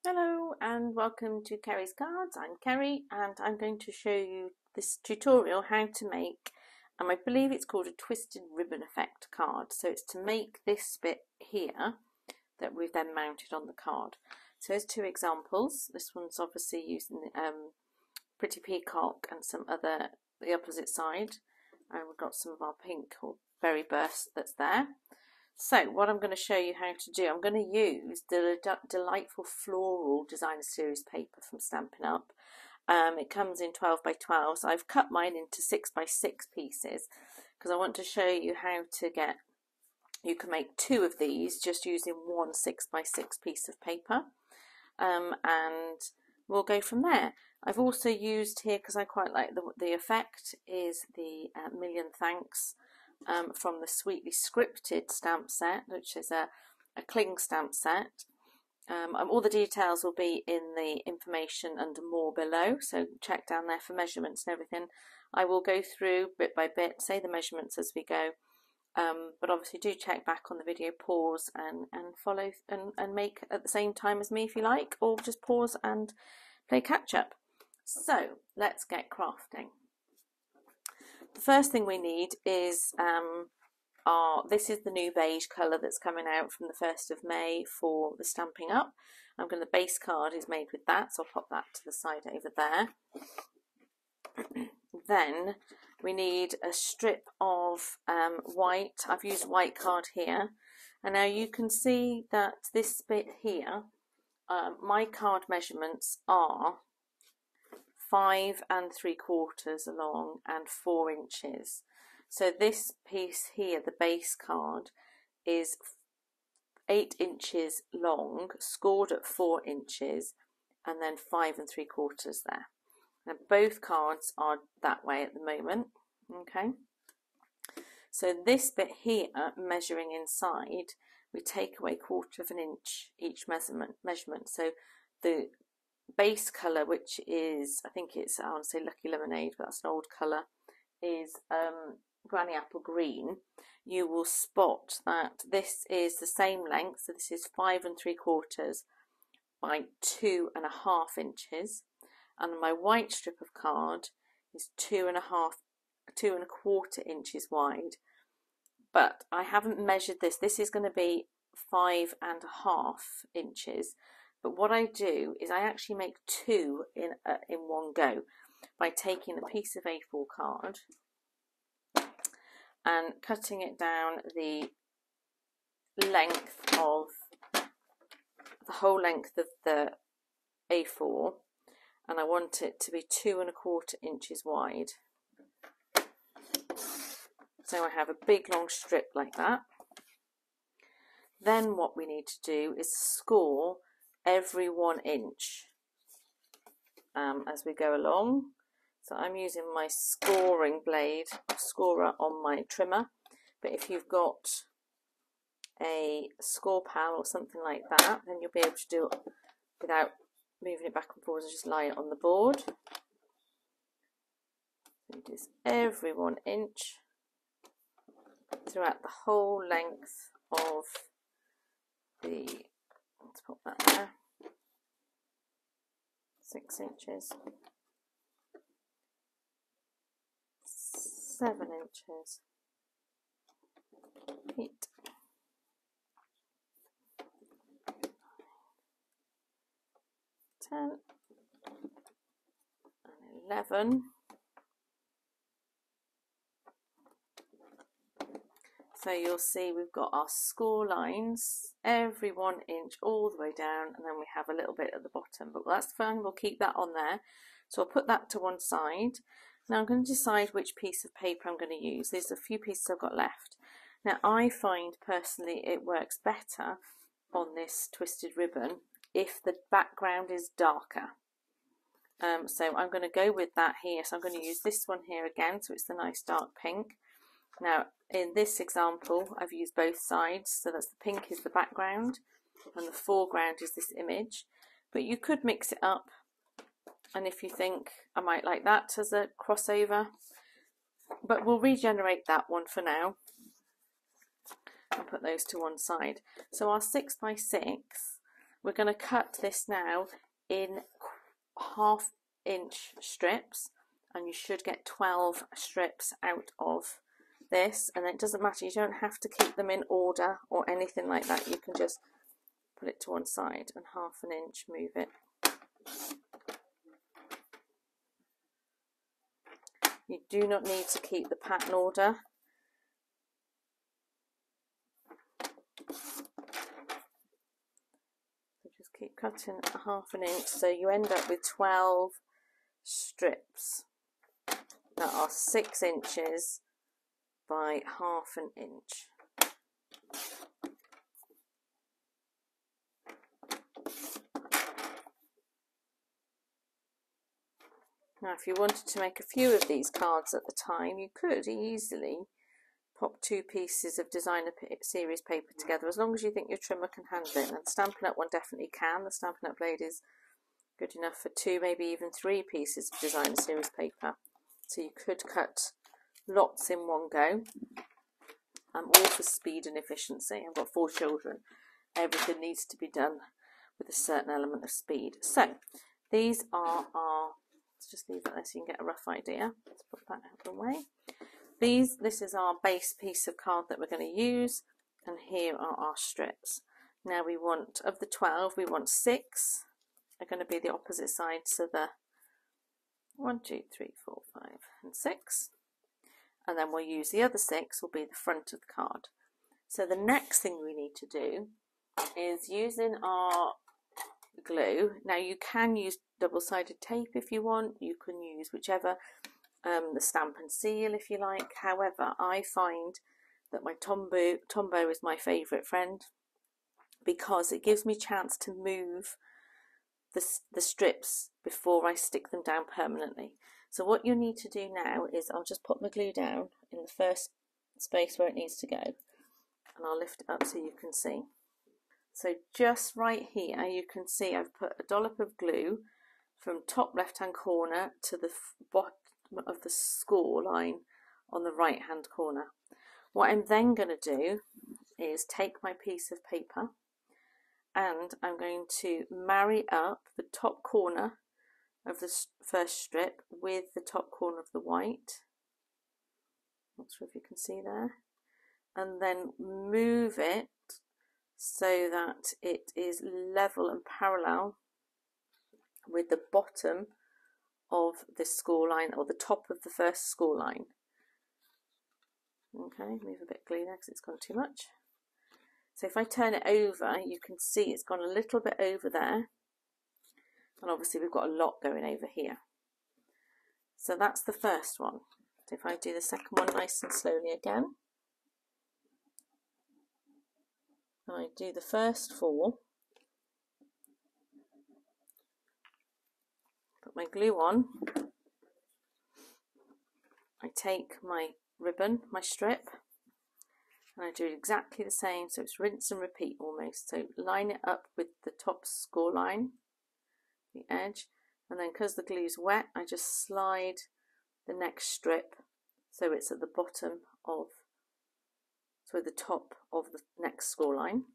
Hello and welcome to Kerry's Cards. I'm Kerry and I'm going to show you this tutorial how to make, I believe it's called a twisted ribbon effect card. So it's to make this bit here that we've then mounted on the card. So there's two examples. This one's obviously using Pretty Peacock and some other, the opposite side. And we've got some of our pink or berry burst that's there. So what I'm going to show you how to do, I'm going to use the delightful floral designer series paper from Stampin Up. It comes in 12 by 12, so I've cut mine into 6 by 6 pieces because I want to show you how to get, you can make two of these just using one 6 by 6 piece of paper, and we'll go from there. I've also used here, because I quite like the effect, is the Million Thanks from the Sweetly Scripted stamp set, which is a cling stamp set. All the details will be in the information under more below, so check down there for measurements and everything. I will go through bit by bit, say the measurements as we go, but obviously do check back on the video, pause and follow and make at the same time as me if you like, or just pause and play catch up. So let's get crafting. The first thing we need is this is the new beige colour that's coming out from the 1st of May for the Stampin' Up. The base card is made with that, so I'll pop that to the side over there. Then we need a strip of white. I've used white card here, and now you can see that this bit here, my card measurements are 5 3/4 along and 4 inches. So this piece here, the base card, is 8 inches long, scored at 4 inches, and then 5 3/4 there. Now both cards are that way at the moment. Okay. So this bit here, measuring inside, we take away 1/4 of an inch each measurement. So the base colour, which is, I think it's, I want to say Lucky Lemonade, but that's an old colour, is Granny Apple Green. You will spot that this is the same length, so this is 5 3/4 by 2.5 inches, and my white strip of card is 2 1/4 inches wide. But I haven't measured this. This is going to be 5 1/2 inches. But what I do is I actually make two in one go by taking a piece of A4 card and cutting it down the length of the whole length of the A4, and I want it to be 2 1/4 inches wide. So I have a big long strip like that. Then what we need to do is score every 1 inch as we go along. So I'm using my scoring blade, scorer, on my trimmer, but if you've got a score pal or something like that, then you'll be able to do it without moving it back and forwards and just lie it on the board. So it is every 1 inch throughout the whole length of the, let's put that there, 6 inches, 7 inches, 8, 10, and 11. So you'll see we've got our score lines every 1 inch all the way down, and then we have a little bit at the bottom, but that's fine, we'll keep that on there. So I'll put that to one side. Now I'm going to decide which piece of paper I'm going to use. There's a few pieces I've got left. Now I find personally it works better on this twisted ribbon if the background is darker. So I'm going to go with that here. So I'm going to use this one here again, so it's the nice dark pink. Now in this example I've used both sides, so that's the pink is the background and the foreground is this image, but you could mix it up, and if you think I might like that as a crossover, but we'll regenerate that one for now and put those to one side. So our 6 by 6, we're going to cut this now in 1/2 inch strips, and you should get 12 strips out of this. And it doesn't matter, you don't have to keep them in order or anything like that. You can just put it to one side and 1/2 inch, move it. You do not need to keep the pattern order. So just keep cutting 1/2 inch, so you end up with 12 strips that are 6 inches by 1/2 inch. Now, if you wanted to make a few of these cards at the time, you could easily pop 2 pieces of designer series paper together, as long as you think your trimmer can handle it. And the Stampin' Up one definitely can. The Stampin' Up blade is good enough for 2, maybe even 3 pieces of designer series paper. So you could cut lots in one go. I'm all for speed and efficiency. I've got 4 children. Everything needs to be done with a certain element of speed. So these are our, let's just leave that there so you can get a rough idea. Let's put that out of the way. This is our base piece of card that we're going to use, and here are our strips. Now we want, of the 12, we want 6 are going to be the opposite side, so the 1, 2, 3, 4, 5 and 6, and then we'll use the other 6 will be the front of the card. So the next thing we need to do is using our glue. Now you can use double-sided tape if you want, you can use whichever, the stamp and seal if you like. However, I find that my Tombow is my favourite friend, because it gives me a chance to move the strips before I stick them down permanently. So what you need to do now is, I'll just put my glue down in the first space where it needs to go, and I'll lift it up so you can see. So just right here you can see I've put a dollop of glue from top left hand corner to the bottom of the score line on the right hand corner. What I'm then going to do is take my piece of paper, and I'm going to marry up the top corner of the first strip with the top corner of the white. Not sure if you can see there. And then move it so that it is level and parallel with the bottom of this score line, or the top of the first score line. Okay, move a bit of glue there because it's gone too much. So if I turn it over, you can see it's gone a little bit over there, and obviously we've got a lot going over here. So that's the first one. So if I do the second one nice and slowly again, I do the first 4, put my glue on, I take my ribbon, my strip, and I do exactly the same, so it's rinse and repeat almost. So line it up with the top score line, the edge, and then because the glue's wet, I just slide the next strip so it's at the bottom of, so the top of the next score line.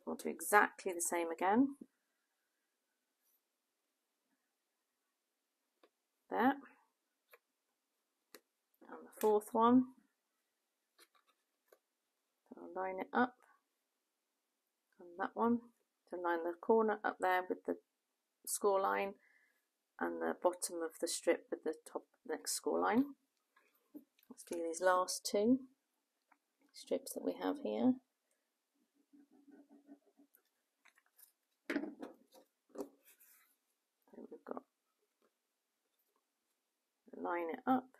We'll do exactly the same again. There. And the 4th one. So I'll line it up. And that one. So line the corner up there with the score line, and the bottom of the strip with the top next score line. Let's do these last 2 strips that we have here. So we've got, line it up.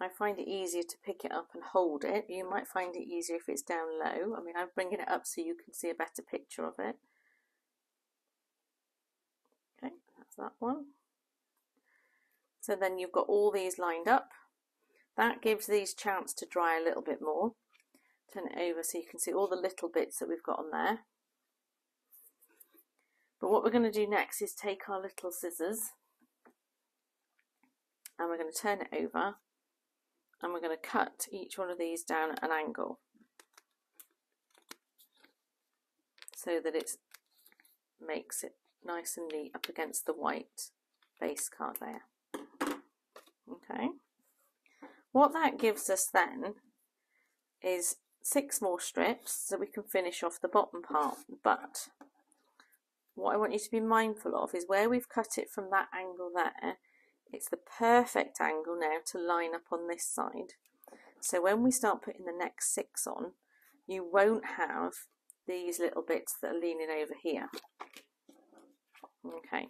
I find it easier to pick it up and hold it. You might find it easier if it's down low. I mean, I'm bringing it up so you can see a better picture of it. Okay, that's that one. So then you've got all these lined up. That gives these a chance to dry a little bit more. Turn it over so you can see all the little bits that we've got on there. But what we're going to do next is take our little scissors, and we're going to turn it over, and we're going to cut each one of these down at an angle. so that it makes it nice and neat up against the white base card layer. Okay, what that gives us then is 6 more strips so we can finish off the bottom part. But what I want you to be mindful of is where we've cut it from that angle there, it's the perfect angle now to line up on this side. So when we start putting the next 6 on, you won't have these little bits that are leaning over here. Okay,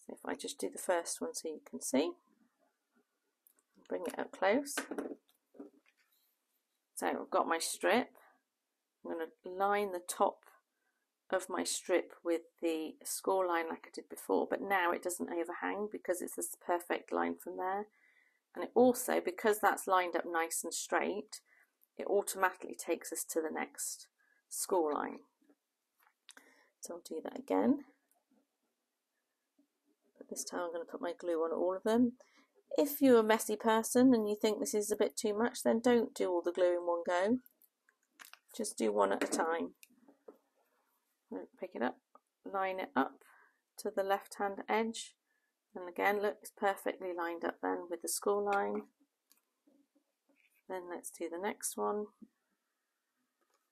so if I just do the first one so you can see, bring it up close. So I've got my strip. I'm going to line the top of my strip with the score line like I did before, but now it doesn't overhang because it's this perfect line from there. And it also, because that's lined up nice and straight, it automatically takes us to the next score line. So I'll do that again. But this time I'm going to put my glue on all of them. If you're a messy person and you think this is a bit too much, then don't do all the glue in one go. Just do one at a time. Pick it up, line it up to the left hand edge, and again look, it's perfectly lined up then with the score line. Then let's do the next one,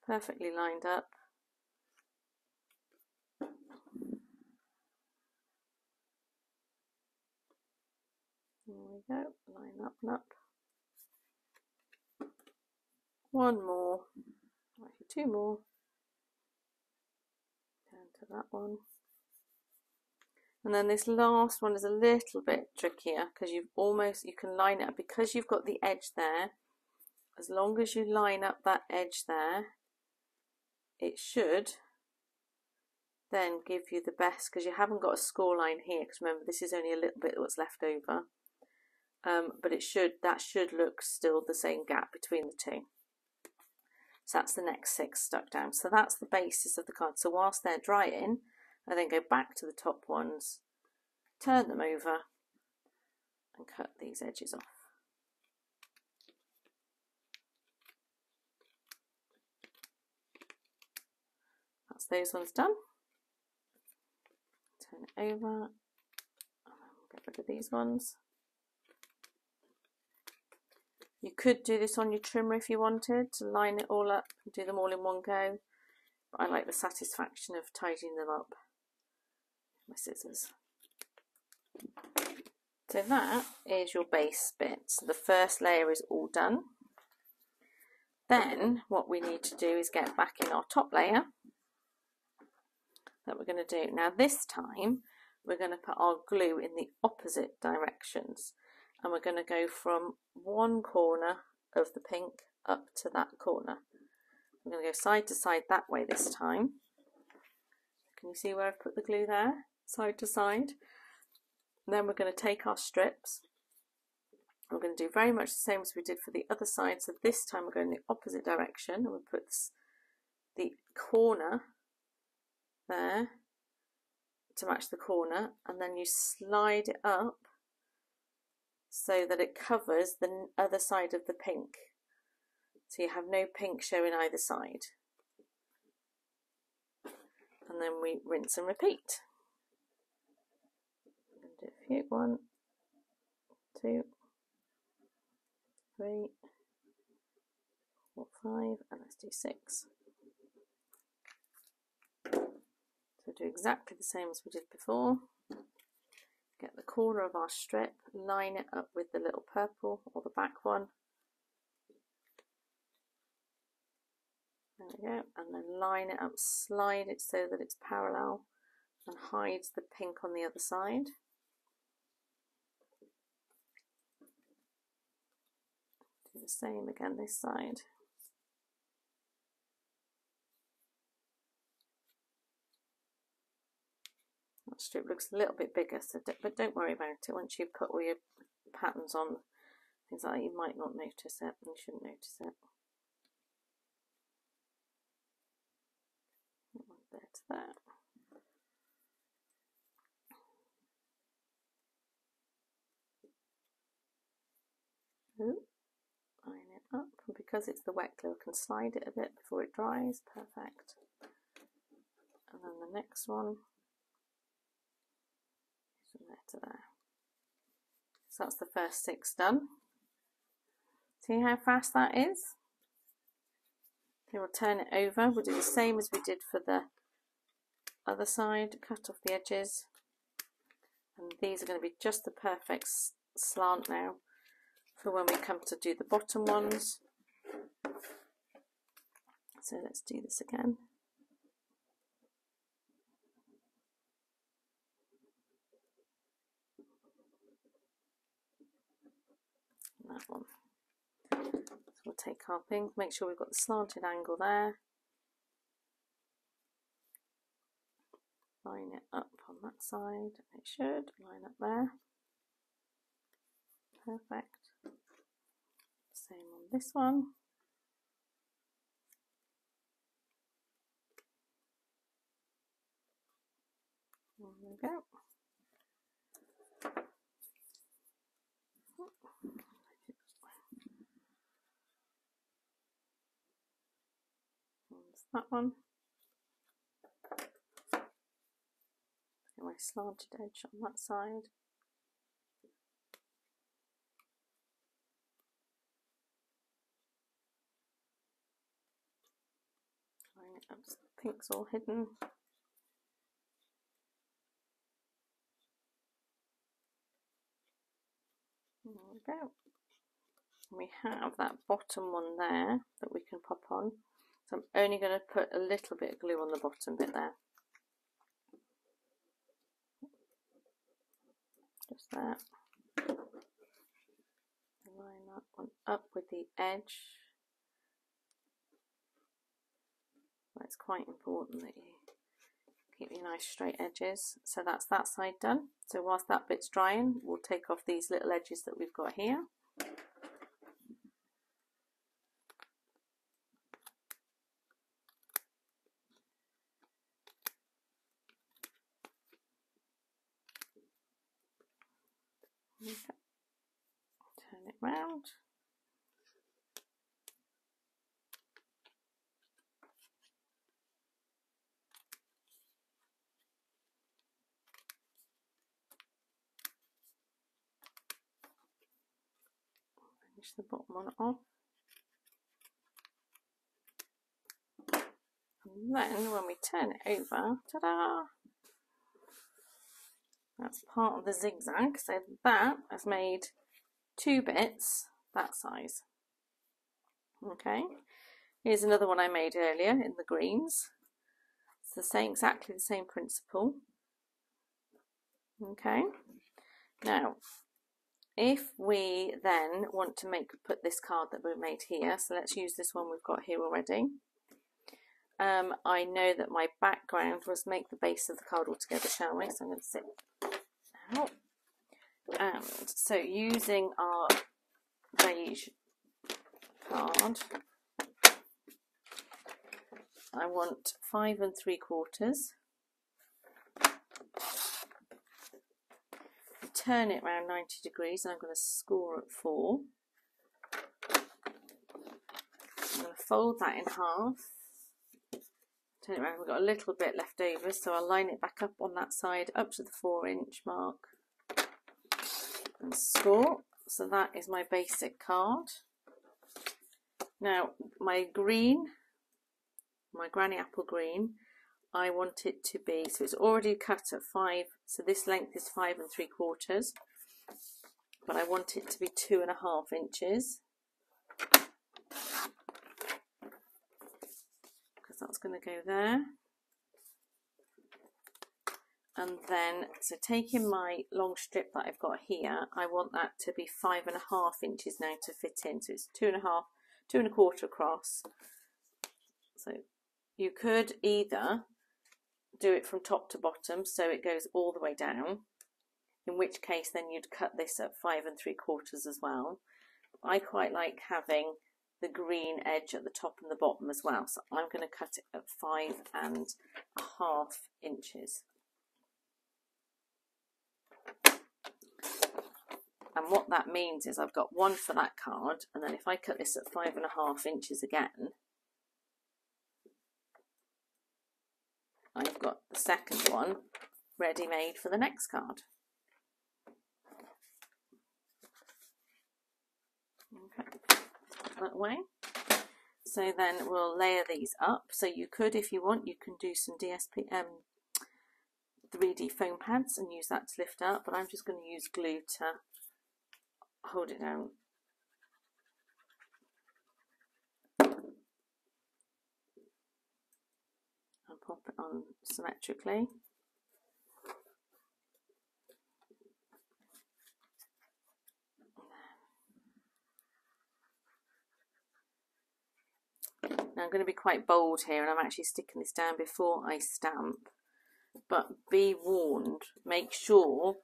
perfectly lined up. There we go, line up and up. One more, actually 2 more. Down to that one. And then this last one is a little bit trickier because you can line it up because you've got the edge there. As long as you line up that edge there, it should then give you the best, because you haven't got a score line here, because remember this is only a little bit what's left over. But that should look still the same gap between the two. So that's the next 6 stuck down. So that's the basis of the card. So whilst they're drying, I then go back to the top ones, turn them over and cut these edges off. That's those ones done. Turn it over and get rid of these ones. You could do this on your trimmer if you wanted to line it all up and do them all in one go, but I like the satisfaction of tidying them up with my scissors. So that is your base bit. So the first layer is all done. Then what we need to do is get back in our top layer that we're going to do. Now this time we're going to put our glue in the opposite directions. And we're going to go from one corner of the pink up to that corner. I'm going to go side to side that way this time. Can you see where I've put the glue there? Side to side. And then we're going to take our strips. We're going to do very much the same as we did for the other side. So this time we're going in the opposite direction. And we'll put the corner there to match the corner. And then you slide it up so that it covers the other side of the pink. So you have no pink showing either side. And then we rinse and repeat. I'm going to do a few. 1, 2, 3, 4, 5, and let's do 6. So do exactly the same as we did before. Get the corner of our strip, line it up with the little purple or the back one. There we go, and then line it up, slide it so that it's parallel and hides the pink on the other side. Do the same again this side. That strip looks a little bit bigger, but don't worry about it. Once you've put all your patterns on, things like that, you might not notice it, and you shouldn't notice it. There to there. Ooh, line it up, and because it's the wet glue, I can slide it a bit before it dries. Perfect. And then the next one is from there to there. So that's the first 6 done. See how fast that is? Okay, we'll turn it over. We'll do the same as we did for the other side. Cut off the edges. And these are going to be just the perfect slant now for when we come to do the bottom ones. So let's do this again. And that one. So we'll take our thing, make sure we've got the slanted angle there. Line it up on that side. It should line up there. Perfect. Same on this one. There we go. There's that one. Get my slanted edge on that side. Line it up so the pink's all hidden. There we go. And we have that bottom one there that we can pop on. So I'm only going to put a little bit of glue on the bottom bit there. Just there. Line that one up with the edge. Well, it's quite important that you keep your nice straight edges. So that's that side done. So whilst that bit's drying, we'll take off these little edges that we've got here. Okay. Turn it round. Finish the bottom one off. And then when we turn it over, ta-da! That's part of the zigzag, so that has made 2 bits that size. Okay, here's another one I made earlier in the greens. It's the same, exactly the same principle. Okay, now if we then want to put this card that we made here, so let's use this one we've got here already. I know that my background was make the base of the card all together, shall we? So I'm going to sit out. And so using our beige card, I want 5 3/4. Turn it around 90 degrees and I'm going to score at 4. I'm going to fold that in half. Turn it around, we've got a little bit left over, so I'll line it back up on that side up to the 4-inch mark and score. So that is my basic card. Now my green, my granny apple green, I want it to be, so it's already cut at 5, so this length is 5 3/4, but I want it to be 2.5 inches. That's going to go there. And then, so taking my long strip that I've got here, I want that to be 5.5 inches now to fit in. So it's 2.5, 2 1/4 across. So you could either do it from top to bottom, so it goes all the way down, in which case then you'd cut this at 5 3/4 as well. I quite like having the green edge at the top and the bottom as well, so I'm going to cut it at 5.5 inches. And what that means is I've got 1 for that card, and then if I cut this at 5.5 inches again, I've got the second one ready made for the next card. Okay, that way. So then we'll layer these up. So you could, if you want, you can do some 3D foam pads and use that to lift up, but I'm just going to use glue to hold it down. And pop it on symmetrically. Now I'm going to be quite bold here, and I'm actually sticking this down before I stamp. But be warned, make sure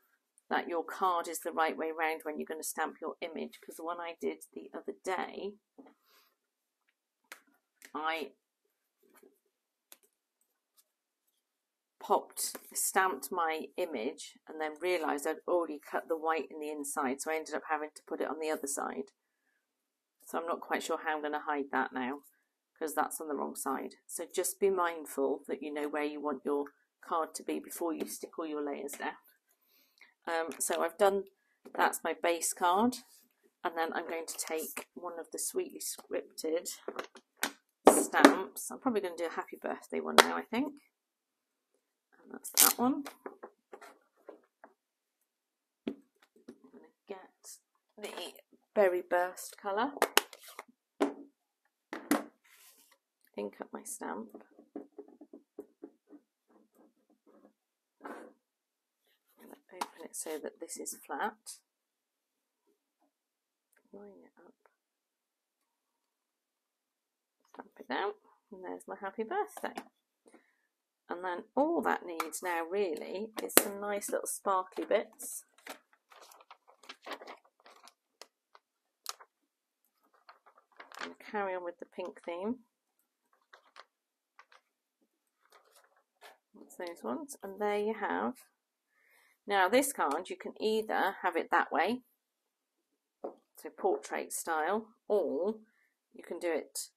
that your card is the right way round when you're going to stamp your image, because the one I did the other day, I stamped my image and then realised I'd already cut the white in the inside, so I ended up having to put it on the other side. So I'm not quite sure how I'm going to hide that now, because that's on the wrong side. So just be mindful that you know where you want your card to be before you stick all your layers down. So I've done, that's my base card, and then I'm going to take one of the sweetly scripted stamps. I'm probably going to do a happy birthday one now, I think. And that's that one. I'm going to get the berry burst colour. Ink up my stamp. Open it so that this is flat. Line it up. Stamp it down, and there's my happy birthday. And then all that needs now really is some nice little sparkly bits. And carry on with the pink theme. That's those ones, and there you have. Now this card, you can either have it that way, so portrait style, or you can do it,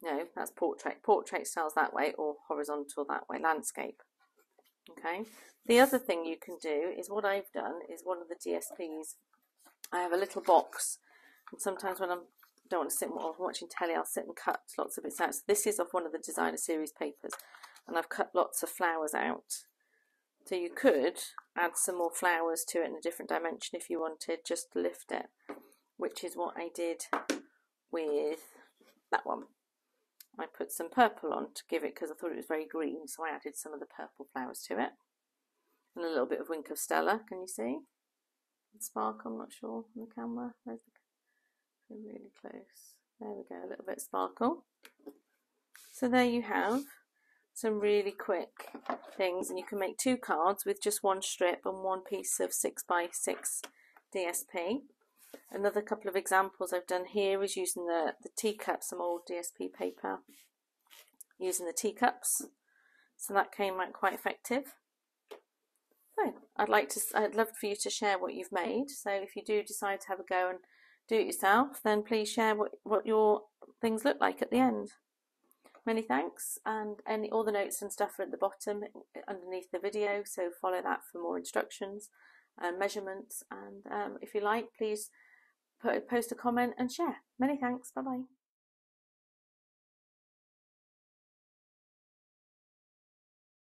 no, that's portrait styles that way, or horizontal that way, landscape. Okay, the other thing you can do is what I've done is one of the DSPs, I have a little box, and sometimes when I don't want to sit while I'm watching telly, I'll sit and cut lots of bits out. So this is off one of the designer series papers, and I've cut lots of flowers out. So you could add some more flowers to it in a different dimension if you wanted, just to lift it, which is what I did with that one. I put some purple on to give it, because I thought it was very green, so I added some of the purple flowers to it. And a little bit of Wink of Stella, can you see? Spark, I'm not sure on the camera. Where's the, really close. There we go, a little bit of sparkle. So there you have some really quick things, and you can make 2 cards with just 1 strip and 1 piece of 6x6 DSP. Another couple of examples I've done here is using the teacups, some old DSP paper, using the teacups, so that came out quite effective. So I'd love for you to share what you've made. So if you do decide to have a go and do it yourself, then please share what your things look like at the end. Many thanks, and all the notes and stuff are at the bottom underneath the video, so follow that for more instructions and measurements, and if you like, please post a comment and share. Many thanks, bye bye.